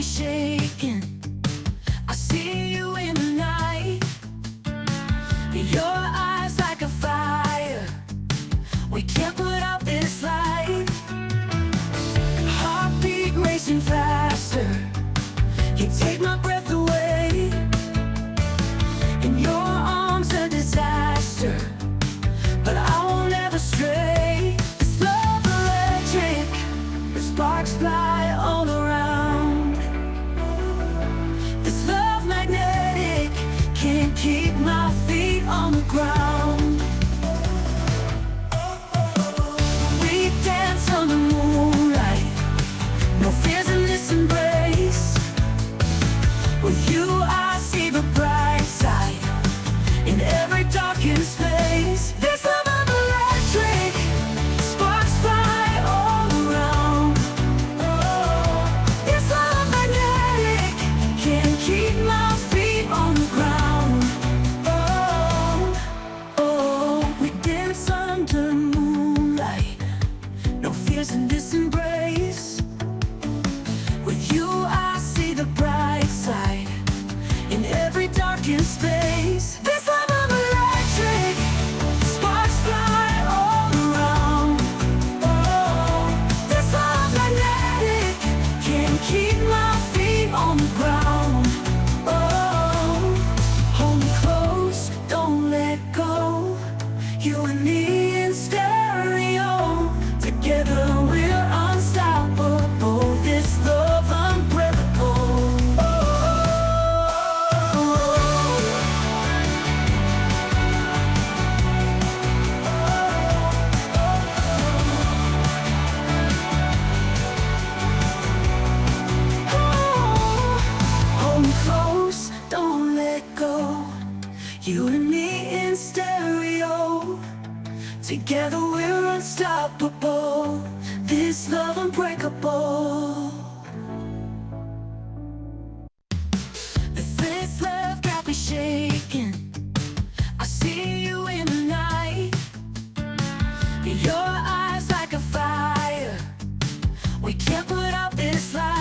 shaking. I see you in the night. Your eyes like a fire. We can't put out this light. Heartbeat racing faster. You take my breath away. In your arms a disaster, but I won't ever stray. This love electric, the sparks fly all around. This love magnetic, can't keep my feet on the ground. We dance on the moonlight, no fears in this embrace. With you I see the bright side in every darkened space. This love of electric, sparks fly all around. This love magnetic, can't keep my feet on the ground. We dance under moonlight, no fears in this embrace. With you I see the bright side in every darkened space. This love of electric, sparks fly all around. This love magnetic, can't keep my feet on the ground. Hold me close, don't let go. You and me in stereo, together we're unstoppable. This love unbreakable. Hold me close, don't let go. You and me in stereo, together we're unstoppable. This love unbreakable. This love got me shaking. I see you in the night. Your eyes like a fire. We can't put out this light.